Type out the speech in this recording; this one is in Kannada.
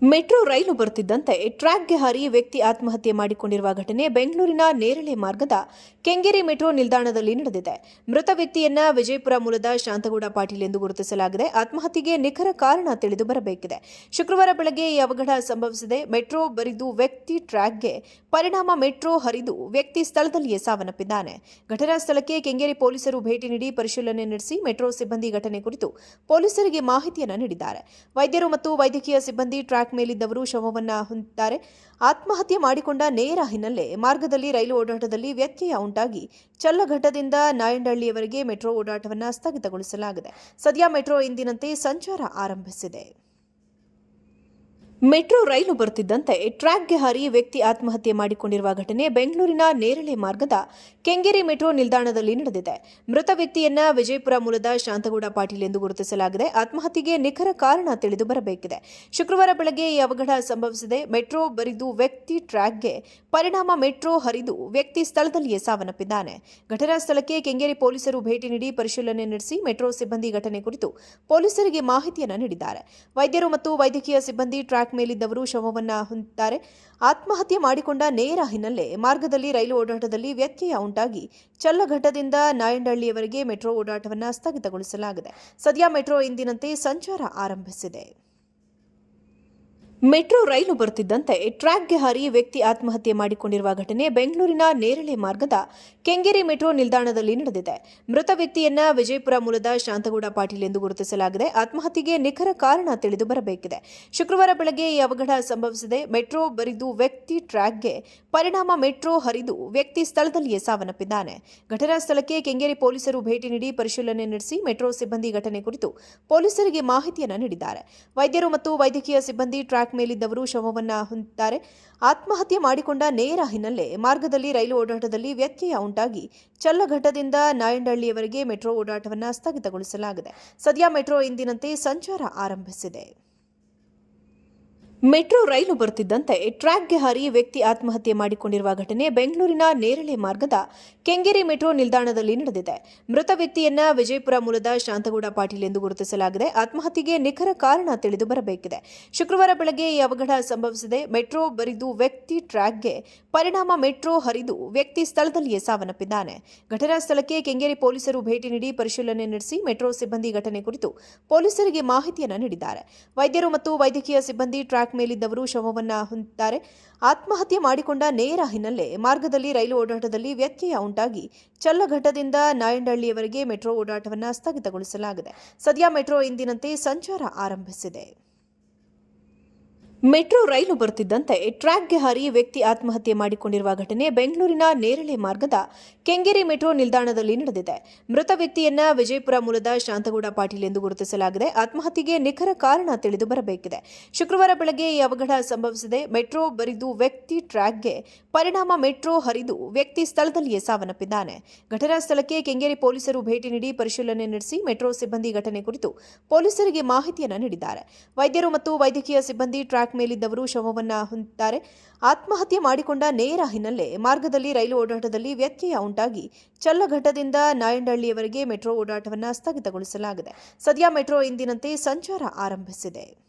ಮೆಟ್ರೋ ರೈಲು ಬರುತ್ತಿದ್ದಂತೆ ಟ್ರ್ಯಾಕ್ಗೆ ಹಾರಿ ವ್ಯಕ್ತಿ ಆತ್ಮಹತ್ಯೆ ಮಾಡಿಕೊಂಡಿರುವ ಘಟನೆ ಬೆಂಗಳೂರಿನ ನೇರಳೆ ಮಾರ್ಗದ ಕೆಂಗೇರಿ ಮೆಟ್ರೋ ನಿಲ್ದಾಣದಲ್ಲಿ ನಡೆದಿದೆ. ಮೃತ ವ್ಯಕ್ತಿಯನ್ನ ವಿಜಯಪುರ ಮೂಲದ ಶಾಂತಗೌಡ ಪಾಟೀಲ್ ಎಂದು ಗುರುತಿಸಲಾಗಿದೆ. ಆತ್ಮಹತ್ಯೆಗೆ ನಿಖರ ಕಾರಣ ತಿಳಿದು ಬರಬೇಕಿದೆ. ಶುಕ್ರವಾರ ಬೆಳಗ್ಗೆ ಈ ಅವಘಡ ಸಂಭವಿಸಿದೆ. ಮೆಟ್ರೋ ಬರಿದು ವ್ಯಕ್ತಿ ಟ್ರ್ಯಾಕ್ಗೆ ಪರಿಣಾಮ ಮೆಟ್ರೋ ಹರಿದು ವ್ಯಕ್ತಿ ಸ್ಥಳದಲ್ಲಿಯೇ ಸಾವನ್ನಪ್ಪಿದ್ದಾನೆ. ಘಟನಾ ಸ್ಥಳಕ್ಕೆ ಕೆಂಗೇರಿ ಪೊಲೀಸರು ಭೇಟಿ ನೀಡಿ ಪರಿಶೀಲನೆ ನಡೆಸಿ ಮೆಟ್ರೋ ಸಿಬ್ಬಂದಿ ಘಟನೆ ಕುರಿತು ಪೊಲೀಸರಿಗೆ ಮಾಹಿತಿಯನ್ನು ನೀಡಿದ್ದಾರೆ. ವೈದ್ಯರು ಮತ್ತು ವೈದ್ಯಕೀಯ ಸಿಬ್ಬಂದಿ ಟ್ರ್ಯಾಕ್ ಮೇಲಿದ್ದವರು ಶವವನ್ನು ಹೊಂದಿದ್ದಾರೆ. ಆತ್ಮಹತ್ಯೆ ಮಾಡಿಕೊಂಡ ನೇರ ಹಿನ್ನೆಲೆ ಮಾರ್ಗದಲ್ಲಿ ರೈಲು ಓಡಾಟದಲ್ಲಿ ವ್ಯತ್ಯಯ ಉಂಟಾಗಿ ಚಲ್ಲಘಟ್ಟದಿಂದ ನಾಯಂಡಹಳ್ಳಿಯವರೆಗೆ ಮೆಟ್ರೋ ಓಡಾಟವನ್ನು ಸ್ಥಗಿತಗೊಳಿಸಲಾಗಿದೆ. ಸದ್ಯ ಮೆಟ್ರೋ ಎಂದಿನಂತೆ ಸಂಚಾರ ಆರಂಭಿಸಿದೆ. ಮೆಟ್ರೋ ರೈಲು ಬರುತ್ತಿದ್ದಂತೆ ಟ್ರ್ಯಾಕ್ಗೆ ಹಾರಿ ವ್ಯಕ್ತಿ ಆತ್ಮಹತ್ಯೆ ಮಾಡಿಕೊಂಡಿರುವ ಘಟನೆ ಬೆಂಗಳೂರಿನ ನೇರಳೆ ಮಾರ್ಗದ ಕೆಂಗೇರಿ ಮೆಟ್ರೋ ನಿಲ್ದಾಣದಲ್ಲಿ ನಡೆದಿದೆ. ಮೃತ ವ್ಯಕ್ತಿಯನ್ನ ವಿಜಯಪುರ ಮೂಲದ ಶಾಂತಗೌಡ ಪಾಟೀಲ್ ಎಂದು ಗುರುತಿಸಲಾಗಿದೆ. ಆತ್ಮಹತ್ಯೆಗೆ ನಿಖರ ಕಾರಣ ತಿಳಿದು ಬರಬೇಕಿದೆ. ಶುಕ್ರವಾರ ಬೆಳಗ್ಗೆ ಈ ಅವಘಡ ಸಂಭವಿಸಿದೆ. ಮೆಟ್ರೋ ಬರಿದು ವ್ಯಕ್ತಿ ಟ್ರ್ಯಾಕ್ಗೆ ಪರಿಣಾಮ ಮೆಟ್ರೋ ಹರಿದು ವ್ಯಕ್ತಿ ಸ್ಥಳದಲ್ಲಿಯೇ ಸಾವನ್ನಪ್ಪಿದ್ದಾನೆ. ಘಟನಾ ಸ್ಥಳಕ್ಕೆ ಕೆಂಗೇರಿ ಪೊಲೀಸರು ಭೇಟಿ ನೀಡಿ ಪರಿಶೀಲನೆ ನಡೆಸಿ ಮೆಟ್ರೋ ಸಿಬ್ಬಂದಿ ಘಟನೆ ಕುರಿತು ಪೊಲೀಸರಿಗೆ ಮಾಹಿತಿಯನ್ನು ನೀಡಿದ್ದಾರೆ. ವೈದ್ಯರು ಮತ್ತು ವೈದ್ಯಕೀಯ ಸಿಬ್ಬಂದಿ ಟ್ರ್ಯಾಕ್ ಮೇಲಿದ್ದವರು ಶವವನ್ನು ಹೊಂದಿದ್ದಾರೆ. ಆತ್ಮಹತ್ಯೆ ಮಾಡಿಕೊಂಡ ನೇರ ಹಿನ್ನೆಲೆ ಮಾರ್ಗದಲ್ಲಿ ರೈಲು ಓಡಾಟದಲ್ಲಿ ವ್ಯತ್ಯಯ ಉಂಟಾಗಿ ಚಲ್ಲಘಟ್ಟದಿಂದ ನಾಯಂಡಹಳ್ಳಿಯವರೆಗೆ ಮೆಟ್ರೋ ಓಡಾಟವನ್ನು ಸ್ಥಗಿತಗೊಳಿಸಲಾಗಿದೆ. ಸದ್ಯ ಮೆಟ್ರೋ ಎಂದಿನಂತೆ ಸಂಚಾರ ಆರಂಭಿಸಿದೆ. ಮೆಟ್ರೋ ರೈಲು ಬರುತ್ತಿದ್ದಂತೆ ಟ್ರ್ಯಾಕ್ಗೆ ಹಾರಿ ವ್ಯಕ್ತಿ ಆತ್ಮಹತ್ಯೆ ಮಾಡಿಕೊಂಡಿರುವ ಘಟನೆ ಬೆಂಗಳೂರಿನ ನೇರಳೆ ಮಾರ್ಗದ ಕೆಂಗೇರಿ ಮೆಟ್ರೋ ನಿಲ್ದಾಣದಲ್ಲಿ ನಡೆದಿದೆ. ಮೃತ ವ್ಯಕ್ತಿಯನ್ನ ವಿಜಯಪುರ ಮೂಲದ ಶಾಂತಗೌಡ ಪಾಟೀಲ್ ಎಂದು ಗುರುತಿಸಲಾಗಿದೆ. ಆತ್ಮಹತ್ಯೆಗೆ ನಿಖರ ಕಾರಣ ತಿಳಿದು ಬರಬೇಕಿದೆ. ಶುಕ್ರವಾರ ಬೆಳಗ್ಗೆ ಈ ಅವಘಡ ಸಂಭವಿಸಿದೆ. ಮೆಟ್ರೋ ಬರಿದು ವ್ಯಕ್ತಿ ಟ್ರ್ಯಾಕ್ಗೆ ಪರಿಣಾಮ ಮೆಟ್ರೋ ಹರಿದು ವ್ಯಕ್ತಿ ಸ್ಥಳದಲ್ಲಿಯೇ ಸಾವನ್ನಪ್ಪಿದ್ದಾನೆ. ಘಟನಾ ಸ್ಥಳಕ್ಕೆ ಕೆಂಗೇರಿ ಪೊಲೀಸರು ಭೇಟಿ ನೀಡಿ ಪರಿಶೀಲನೆ ನಡೆಸಿ ಮೆಟ್ರೋ ಸಿಬ್ಬಂದಿ ಘಟನೆ ಕುರಿತು ಪೊಲೀಸರಿಗೆ ಮಾಹಿತಿಯನ್ನು ನೀಡಿದ್ದಾರೆ. ವೈದ್ಯರು ಮತ್ತು ವೈದ್ಯಕೀಯ ಸಿಬ್ಬಂದಿ ಟ್ರ್ಯಾಕ್ ಮೇಲಿದ್ದವರು ಶವವನ್ನು ಹೊಂದಿದ್ದಾರೆ. ಆತ್ಮಹತ್ಯೆ ಮಾಡಿಕೊಂಡ ನೇರ ಹಿನ್ನೆಲೆ ಮಾರ್ಗದಲ್ಲಿ ರೈಲು ಓಡಾಟದಲ್ಲಿ ವ್ಯತ್ಯಯ ಉಂಟಾಗಿ ಚಲ್ಲಘಟ್ಟದಿಂದ ನಾಯಂಡಹಳ್ಳಿಯವರೆಗೆ ಮೆಟ್ರೋ ಓಡಾಟವನ್ನು ಸ್ಥಗಿತಗೊಳಿಸಲಾಗಿದೆ. ಸದ್ಯ ಮೆಟ್ರೋ ಎಂದಿನಂತೆ ಸಂಚಾರ ಆರಂಭಿಸಿದೆ. ಮೆಟ್ರೋ ರೈಲು ಬರುತ್ತಿದ್ದಂತೆ ಟ್ರ್ಯಾಕ್ಗೆ ಹಾರಿ ವ್ಯಕ್ತಿ ಆತ್ಮಹತ್ಯೆ ಮಾಡಿಕೊಂಡಿರುವ ಘಟನೆ ಬೆಂಗಳೂರಿನ ನೇರಳೆ ಮಾರ್ಗದ ಕೆಂಗೇರಿ ಮೆಟ್ರೋ ನಿಲ್ದಾಣದಲ್ಲಿ ನಡೆದಿದೆ. ಮೃತ ವ್ಯಕ್ತಿಯನ್ನ ವಿಜಯಪುರ ಮೂಲದ ಶಾಂತಗೌಡ ಪಾಟೀಲ್ ಎಂದು ಗುರುತಿಸಲಾಗಿದೆ. ಆತ್ಮಹತ್ಯೆಗೆ ನಿಖರ ಕಾರಣ ತಿಳಿದು ಬರಬೇಕಿದೆ. ಶುಕ್ರವಾರ ಬೆಳಗ್ಗೆ ಈ ಅವಘಡ ಸಂಭವಿಸಿದೆ. ಮೆಟ್ರೋ ಬರಿದು ವ್ಯಕ್ತಿ ಟ್ರ್ಯಾಕ್ಗೆ ಪರಿಣಾಮ ಮೆಟ್ರೋ ಹರಿದು ವ್ಯಕ್ತಿ ಸ್ಥಳದಲ್ಲಿಯೇ ಸಾವನ್ನಪ್ಪಿದ್ದಾನೆ. ಘಟನಾ ಸ್ಥಳಕ್ಕೆ ಕೆಂಗೇರಿ ಪೊಲೀಸರು ಭೇಟಿ ನೀಡಿ ಪರಿಶೀಲನೆ ನಡೆಸಿ ಮೆಟ್ರೋ ಸಿಬ್ಬಂದಿ ಘಟನೆ ಕುರಿತು ಪೊಲೀಸರಿಗೆ ಮಾಹಿತಿಯನ್ನು ನೀಡಿದ್ದಾರೆ. ವೈದ್ಯರು ಮತ್ತು ವೈದ್ಯಕೀಯ ಸಿಬ್ಬಂದಿ ಟ್ರ್ಯಾಕ್ ಮೇಲಿದ್ದವರು ಶವವನ್ನು ಹೊಂದಿದ್ದಾರೆ. ಆತ್ಮಹತ್ಯೆ ಮಾಡಿಕೊಂಡ ನೇರ ಹಿನ್ನೆಲೆ ಮಾರ್ಗದಲ್ಲಿ ರೈಲು ಓಡಾಟದಲ್ಲಿ ವ್ಯತ್ಯಯ ಉಂಟಾಗಿ ಚಲ್ಲಘಟ್ಟದಿಂದ ನಾಯಂಡಹಳ್ಳಿಯವರೆಗೆ ಮೆಟ್ರೋ ಓಡಾಟವನ್ನು ಸ್ಥಗಿತಗೊಳಿಸಲಾಗಿದೆ. ಸದ್ಯ ಮೆಟ್ರೋ ಎಂದಿನಂತೆ ಸಂಚಾರ ಆರಂಭಿಸಿದೆ. ಮೆಟ್ರೋ ರೈಲು ಬರುತ್ತಿದ್ದಂತೆ ಟ್ರ್ಯಾಕ್ಗೆ ಹಾರಿ ವ್ಯಕ್ತಿ ಆತ್ಮಹತ್ಯೆ ಮಾಡಿಕೊಂಡಿರುವ ಘಟನೆ ಬೆಂಗಳೂರಿನ ನೇರಳೆ ಮಾರ್ಗದ ಕೆಂಗೇರಿ ಮೆಟ್ರೋ ನಿಲ್ದಾಣದಲ್ಲಿ ನಡೆದಿದೆ. ಮೃತ ವ್ಯಕ್ತಿಯನ್ನ ವಿಜಯಪುರ ಮೂಲದ ಶಾಂತಗೌಡ ಪಾಟೀಲ್ ಎಂದು ಗುರುತಿಸಲಾಗಿದೆ. ಆತ್ಮಹತ್ಯೆಗೆ ನಿಖರ ಕಾರಣ ತಿಳಿದು ಬರಬೇಕಿದೆ. ಶುಕ್ರವಾರ ಬೆಳಗ್ಗೆ ಈ ಅವಘಡ ಸಂಭವಿಸಿದೆ. ಮೆಟ್ರೋ ಬರಿದು ವ್ಯಕ್ತಿ ಟ್ರ್ಯಾಕ್ಗೆ ಪರಿಣಾಮ ಮೆಟ್ರೋ ಹರಿದು ವ್ಯಕ್ತಿ ಸ್ಥಳದಲ್ಲಿಯೇ ಸಾವನ್ನಪ್ಪಿದ್ದಾನೆ. ಘಟನಾ ಸ್ಥಳಕ್ಕೆ ಕೆಂಗೇರಿ ಪೊಲೀಸರು ಭೇಟಿ ನೀಡಿ ಪರಿಶೀಲನೆ ನಡೆಸಿ ಮೆಟ್ರೋ ಸಿಬ್ಬಂದಿ ಘಟನೆ ಕುರಿತು ಪೊಲೀಸರಿಗೆ ಮಾಹಿತಿಯನ್ನು ನೀಡಿದ್ದಾರೆ. ವೈದ್ಯರು ಮತ್ತು ವೈದ್ಯಕೀಯ ಸಿಬ್ಬಂದಿ ಟ್ರ್ಯಾಕ್ ಮೇಲಿದ್ದವರು ಶವವನ್ನು ಹೊಂದಿದ್ದಾರೆ. ಆತ್ಮಹತ್ಯೆ ಮಾಡಿಕೊಂಡ ನೇರ ಹಿನ್ನೆಲೆ ಮಾರ್ಗದಲ್ಲಿ ರೈಲು ಓಡಾಟದಲ್ಲಿ ವ್ಯತ್ಯಯ ಉಂಟಾಗಿ ಚಲ್ಲಘಟ್ಟದಿಂದ ನಾಯಂಡಹಳ್ಳಿಯವರೆಗೆ ಮೆಟ್ರೋ ಓಡಾಟವನ್ನು ಸ್ಥಗಿತಗೊಳಿಸಲಾಗಿದೆ. ಸದ್ಯ ಮೆಟ್ರೋ ಎಂದಿನಂತೆ ಸಂಚಾರ ಆರಂಭಿಸಿದೆ. ಮೆಟ್ರೋ ರೈಲು ಬರುತ್ತಿದ್ದಂತೆ ಟ್ರ್ಯಾಕ್ಗೆ ಹಾರಿ ವ್ಯಕ್ತಿ ಆತ್ಮಹತ್ಯೆ ಮಾಡಿಕೊಂಡಿರುವ ಘಟನೆ ಬೆಂಗಳೂರಿನ ನೇರಳೆ ಮಾರ್ಗದ ಕೆಂಗೇರಿ ಮೆಟ್ರೋ ನಿಲ್ದಾಣದಲ್ಲಿ ನಡೆದಿದೆ. ಮೃತ ವ್ಯಕ್ತಿಯನ್ನ ವಿಜಯಪುರ ಮೂಲದ ಶಾಂತಗೌಡ ಪಾಟೀಲ್ ಎಂದು ಗುರುತಿಸಲಾಗಿದೆ. ಆತ್ಮಹತ್ಯೆಗೆ ನಿಖರ ಕಾರಣ ತಿಳಿದು ಬರಬೇಕಿದೆ. ಶುಕ್ರವಾರ ಬೆಳಗ್ಗೆ ಈ ಅವಘಡ ಸಂಭವಿಸಿದೆ. ಮೆಟ್ರೋ ಬರಿದು ವ್ಯಕ್ತಿ ಟ್ರ್ಯಾಕ್ಗೆ ಪರಿಣಾಮ ಮೆಟ್ರೋ ಹರಿದು ವ್ಯಕ್ತಿ ಸ್ಥಳದಲ್ಲಿಯೇ ಸಾವನ್ನಪ್ಪಿದ್ದಾನೆ. ಘಟನಾ ಸ್ಥಳಕ್ಕೆ ಕೆಂಗೇರಿ ಪೊಲೀಸರು ಭೇಟಿ ನೀಡಿ ಪರಿಶೀಲನೆ ನಡೆಸಿ ಮೆಟ್ರೋ ಸಿಬ್ಬಂದಿ ಘಟನೆ ಕುರಿತು ಪೊಲೀಸರಿಗೆ ಮಾಹಿತಿಯನ್ನು ನೀಡಿದ್ದಾರೆ. ವೈದ್ಯರು ಮತ್ತು ವೈದ್ಯಕೀಯ ಸಿಬ್ಬಂದಿ ಟ್ರ್ಯಾಕ್ ಮೇಲಿದ್ದವರು ಶವವನ್ನು ಹೊಂದಿದ್ದಾರೆ. ಆತ್ಮಹತ್ಯೆ ಮಾಡಿಕೊಂಡ ನೇರ ಹಿನ್ನೆಲೆ ಮಾರ್ಗದಲ್ಲಿ ರೈಲು ಓಡಾಟದಲ್ಲಿ ವ್ಯತ್ಯಯ ಉಂಟಾಗಿ ಚಲ್ಲಘಟ್ಟದಿಂದ ನಾಯಂಡಹಳ್ಳಿಯವರೆಗೆ ಮೆಟ್ರೋ ಓಡಾಟವನ್ನು ಸ್ಥಗಿತಗೊಳಿಸಲಾಗಿದೆ. ಸದ್ಯ ಮೆಟ್ರೋ ಎಂದಿನಂತೆ ಸಂಚಾರ ಆರಂಭಿಸಿದೆ.